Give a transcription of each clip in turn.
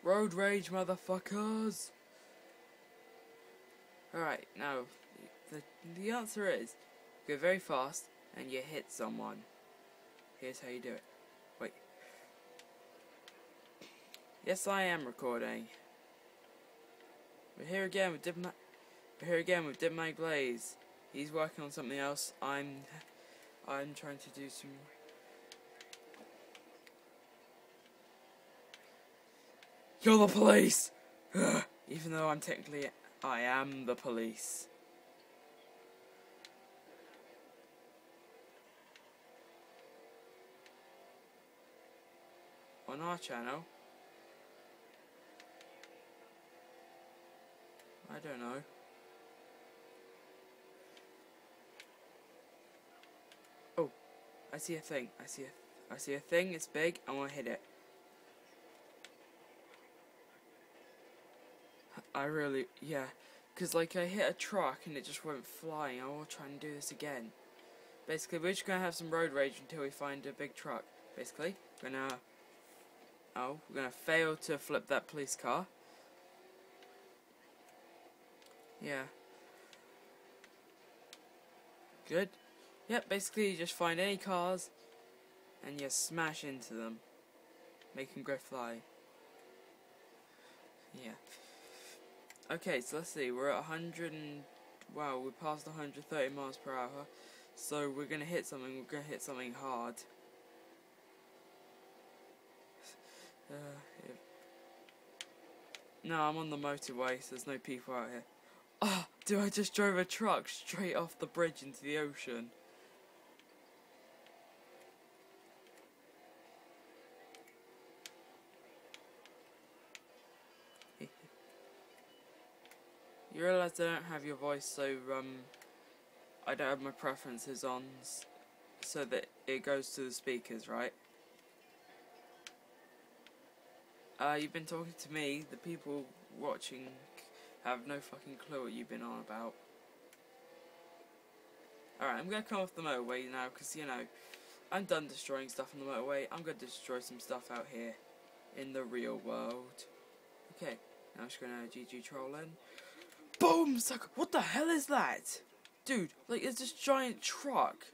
Road rage, motherfuckers! Alright, now, the answer is, go very fast, and you hit someone. Here's how you do it. Wait. Yes, I am recording. We're here again with Dipmag Blaze. He's working on something else. I'm trying to do some... You're the police! Even though I am the police. On our channel, I don't know. Oh, I see a thing. I see a thing. It's big. I want to hit it. Yeah, because like I hit a truck and it just went flying. I will try and do this again. Basically, we're just gonna have some road rage until we find a big truck. Basically, we're gonna fail to flip that police car. Yeah. Good. Yep, basically you just find any cars and you smash into them. Make them go fly. Yeah. Okay, so let's see, we're at 100 and... Wow, we're past 130 miles per hour. So we're gonna hit something, hard. Yeah. No, I'm on the motorway, so there's no people out here. Oh, dude, I just drove a truck straight off the bridge into the ocean. You realise I don't have your voice, so I don't have my preferences on, so that it goes to the speakers, right? You've been talking to me. The people watching have no fucking clue what you've been on about. Alright, I'm gonna come off the motorway now, because, you know, I'm done destroying stuff on the motorway. I'm gonna destroy some stuff out here in the real world. Okay, now I'm just gonna GG troll in. Boom! Sucker! What the hell is that? Dude, like, it's this giant truck.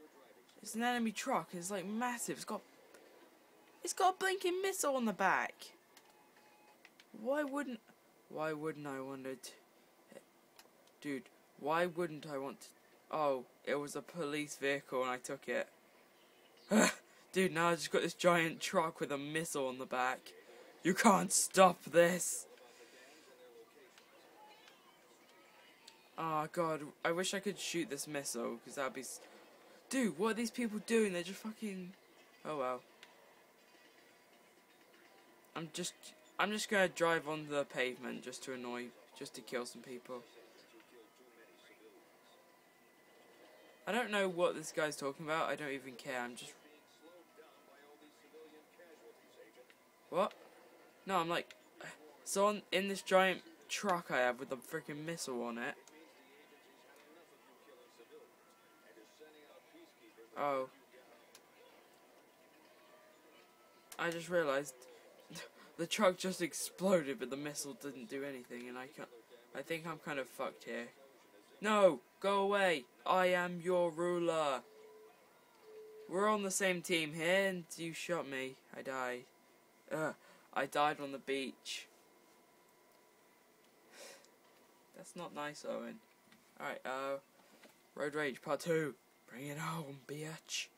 It's an enemy truck. It's like massive. It's got a blinking missile on the back. Why wouldn't I want it? Dude, why wouldn't I want to? Oh, it was a police vehicle and I took it. Dude, now I just got this giant truck with a missile on the back. You can't stop this. Oh god, I wish I could shoot this missile, because that'd be... Dude, what are these people doing? They're just fucking... Oh well. I'm just gonna drive on the pavement just to kill some people. I don't know what this guy's talking about, I don't even care, I'm just... What? No, I'm like... So in this giant truck I have with a freaking missile on it. Oh. I just realised the truck just exploded, but the missile didn't do anything, and I think I'm kind of fucked here. No! Go away! I am your ruler! We're on the same team here, and you shot me. I died. I died on the beach. That's not nice, Owen. Alright, Road Rage Part 2. Bring it home, bitch.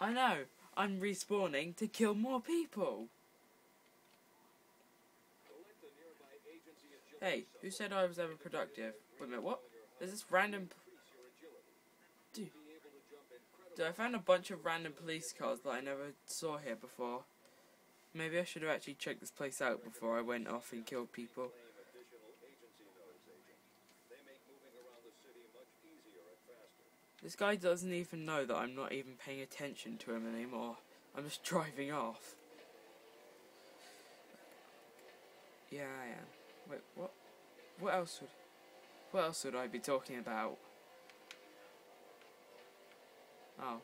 I know, I'm respawning to kill more people. Hey, who said I was ever productive? Wait a minute, what? There's this random... Dude, I found a bunch of random police cars that I never saw here before. Maybe I should have actually checked this place out before I went off and killed people. This guy doesn't even know that I'm not even paying attention to him anymore. I'm just driving off. Yeah, I am. Wait, what? What else would I be talking about? Oh.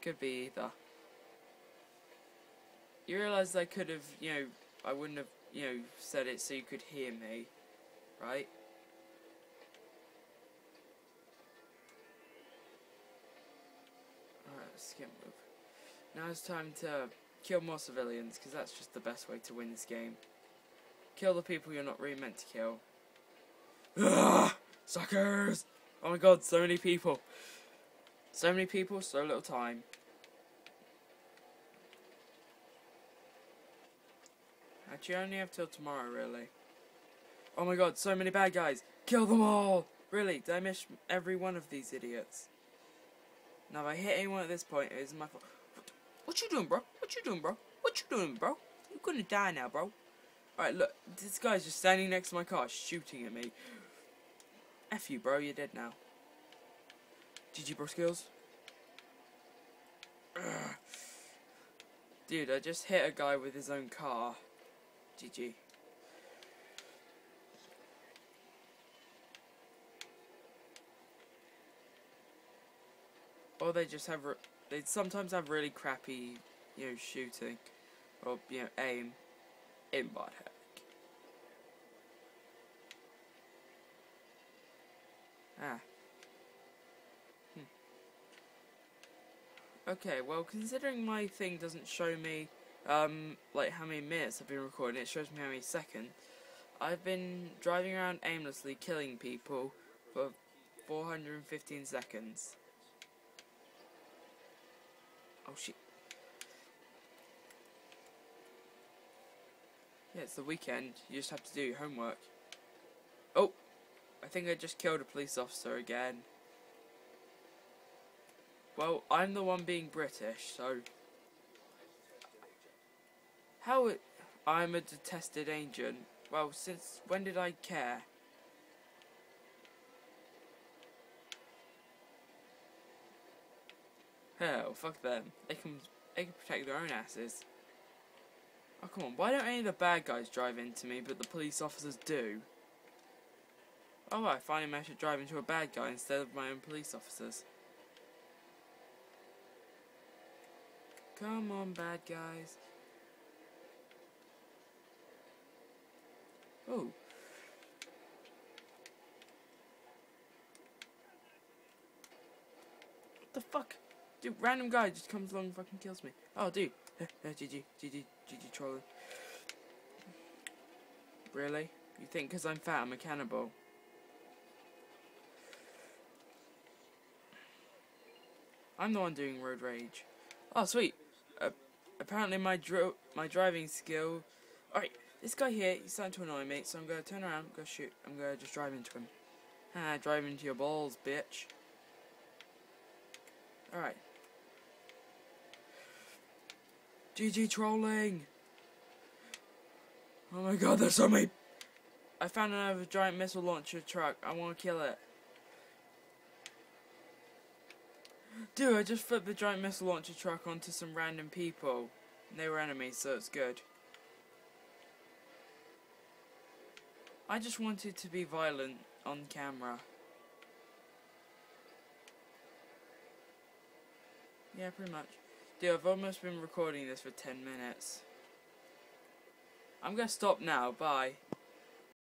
Could be either. You realise I could have, I wouldn't have, said it so you could hear me, right? Alright, let's skip move. Now it's time to kill more civilians, because that's just the best way to win this game. Kill the people you're not really meant to kill. Ugh! Suckers! Oh my god, so many people. So many people, so little time. Actually, I only have till tomorrow, really. Oh my god, so many bad guys. Kill them all! Really, did I miss every one of these idiots? Now, if I hit anyone at this point, it isn't my fault. What you doing, bro? What you doing, bro? What you doing, bro? You're gonna die now, bro. Alright, look. This guy's just standing next to my car, shooting at me. F you, bro. You're dead now. GG, bro skills. Ugh. Dude, I just hit a guy with his own car. GG. Or they just have, they sometimes have really crappy, shooting. Or, aim. In bot heck. Ah. Okay, well, considering my thing doesn't show me, like how many minutes I've been recording, it shows me how many seconds. I've been driving around aimlessly killing people for 415 seconds. Oh shit. Yeah, it's the weekend. You just have to do your homework. Oh! I think I just killed a police officer again. Well, I'm the one being British, so... I'm a detested agent. Well, since when did I care? Hell, fuck them. They can protect their own asses. Oh, come on. Why don't any of the bad guys drive into me, but the police officers do? Oh, I finally managed to drive into a bad guy instead of my own police officers. Come on, bad guys. Oh. What the fuck? Dude, random guy just comes along and fucking kills me. Oh, dude. GG trolling. Really? You think because I'm fat I'm a cannibal? I'm the one doing road rage. Oh, sweet. Apparently my driving skill... Alright, this guy here, he's starting to annoy me, so I'm going to turn around, go shoot. I'm going to just drive into him. Ah, drive into your balls, bitch. Alright. GG trolling! Oh my god, there's so many... I found another giant missile launcher truck. I want to kill it. Dude, I just flipped the giant missile launcher truck onto some random people. And they were enemies, so it's good. I just wanted to be violent on camera. Yeah, pretty much. Dude, I've almost been recording this for 10 minutes. I'm gonna stop now, bye.